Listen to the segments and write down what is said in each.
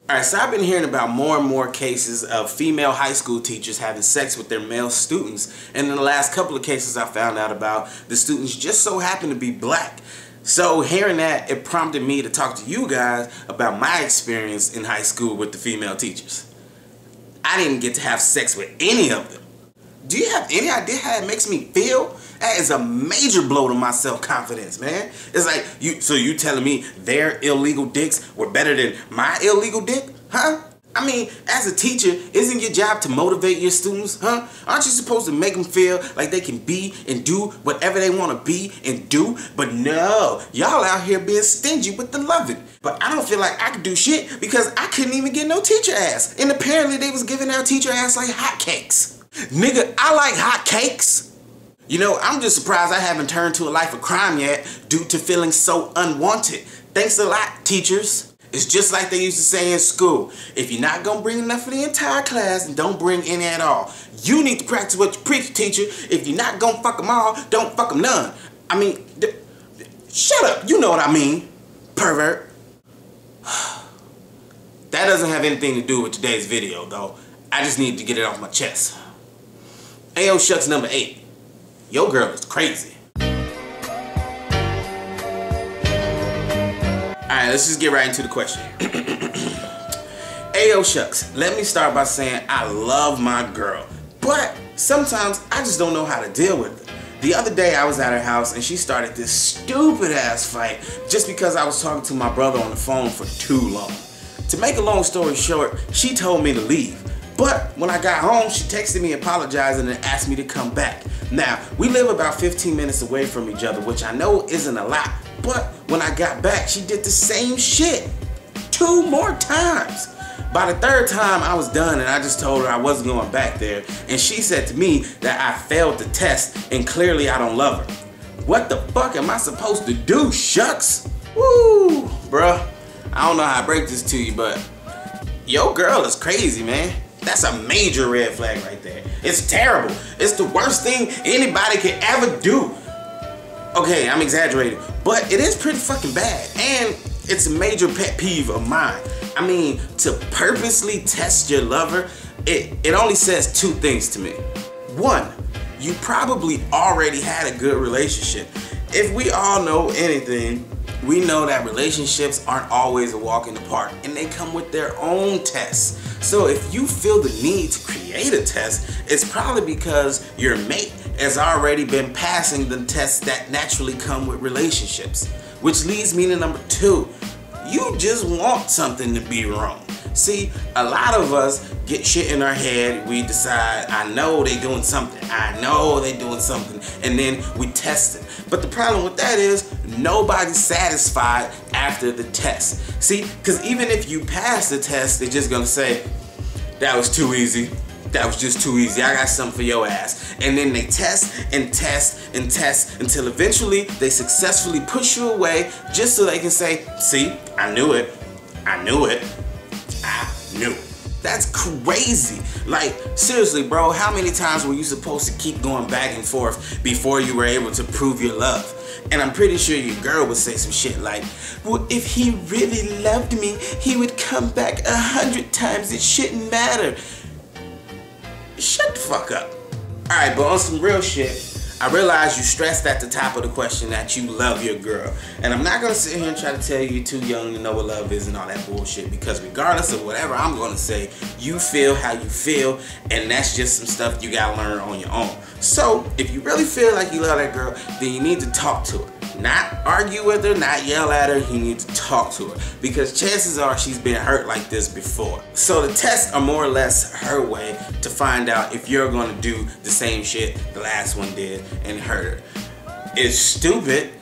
Alright, so I've been hearing about more and more cases of female high school teachers having sex with their male students. And in the last couple of cases I found out about, the students just so happen to be black. So hearing that, it prompted me to talk to you guys about my experience in high school with the female teachers. I didn't get to have sex with any of them. Do you have any idea how it makes me feel? That is a major blow to my self-confidence, man. It's like, you telling me their illegal dicks were better than my illegal dick? Huh? I mean, as a teacher, isn't your job to motivate your students, huh? Aren't you supposed to make them feel like they can be and do whatever they want to be and do? But no, y'all out here being stingy with the loving. But I don't feel like I could do shit because I couldn't even get no teacher ass. And apparently they was giving out teacher ass like hotcakes. Nigga, I like hotcakes. You know, I'm just surprised I haven't turned to a life of crime yet due to feeling so unwanted. Thanks a lot, teachers. It's just like they used to say in school. If you're not gonna bring enough for the entire class, then don't bring any at all. You need to practice what you preach, teacher. If you're not gonna fuck them all, don't fuck them none. I mean, shut up. You know what I mean, pervert. That doesn't have anything to do with today's video, though. I just need to get it off my chest. Ayoshucks number 8. Your girl is crazy. Alright, let's just get right into the question. Ayoshucks, let me start by saying I love my girl, but sometimes I just don't know how to deal with it. The other day I was at her house and she started this stupid ass fight just because I was talking to my brother on the phone for too long. To make a long story short, she told me to leave. But when I got home, she texted me apologizing and asked me to come back. Now, we live about 15 minutes away from each other, which I know isn't a lot. But when I got back, she did the same shit 2 more times. By the 3rd time, I was done and I just told her I wasn't going back there. And she said to me that I failed the test and clearly I don't love her. What the fuck am I supposed to do, shucks? Woo, bruh. I don't know how to break this to you, but your girl is crazy, man. That's a major red flag right there. It's terrible. It's the worst thing anybody could ever do. Okay, I'm exaggerating, but it is pretty fucking bad. And it's a major pet peeve of mine. I mean, to purposely test your lover, it only says 2 things to me. 1, you probably already had a good relationship. If we all know anything, we know that relationships aren't always a walk in the park and they come with their own tests. So if you feel the need to create a test, it's probably because your mate has already been passing the tests that naturally come with relationships. Which leads me to number 2. You just want something to be wrong. See, a lot of us get shit in our head. We decide, I know they doing something. I know they doing something. And then we test it. But the problem with that is nobody's satisfied after the test. See, because even if you pass the test, they're just gonna say, that was too easy. That was just too easy. I got something for your ass. And then they test and test and test until eventually they successfully push you away just so they can say, see, I knew it. I knew it. I knew it. That's crazy. Like, seriously, bro, how many times were you supposed to keep going back and forth before you were able to prove your love? And I'm pretty sure your girl would say some shit like, well, if he really loved me, he would come back 100 times. It shouldn't matter. Shut the fuck up. Alright, but on some real shit, I realize you stressed at the top of the question that you love your girl. And I'm not going to sit here and try to tell you you're too young to know what love is and all that bullshit, because regardless of whatever I'm going to say, you feel how you feel, and that's just some stuff you got to learn on your own. So, if you really feel like you love that girl, then you need to talk to her. Not argue with her, not yell at her, you need to talk to her. Because chances are she's been hurt like this before. So the tests are more or less her way to find out if you're going to do the same shit the last one did and hurt her. It's stupid,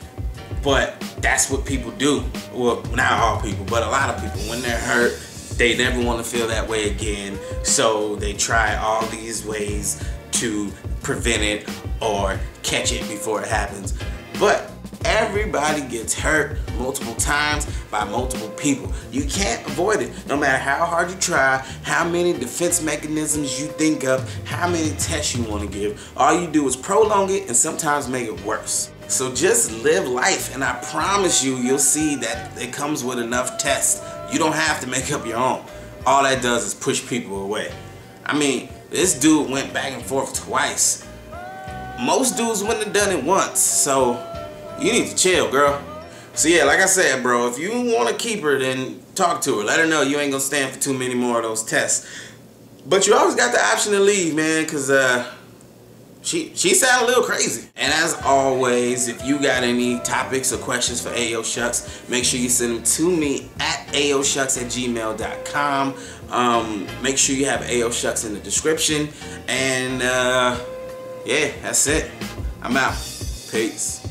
but that's what people do. Well, not all people, but a lot of people. When they're hurt, they never want to feel that way again. So they try all these ways to prevent it or catch it before it happens. But everybody gets hurt multiple times by multiple people. You can't avoid it. No matter how hard you try, how many defense mechanisms you think of, how many tests you want to give, all you do is prolong it and sometimes make it worse. So just live life, and I promise you, you'll see that it comes with enough tests. You don't have to make up your own. all that does is push people away. I mean, this dude went back and forth twice. Most dudes wouldn't have done it once, so you need to chill, girl. So yeah, like I said, bro, if you want to keep her, then talk to her. Let her know you ain't gonna stand for too many more of those tests. But you always got the option to leave, man, because she sounded a little crazy. And as always, if you got any topics or questions for Ayoshucks, make sure you send them to me at ayoshucks@gmail.com. Make sure you have Ayoshucks in the description. And yeah, that's it. I'm out. Peace.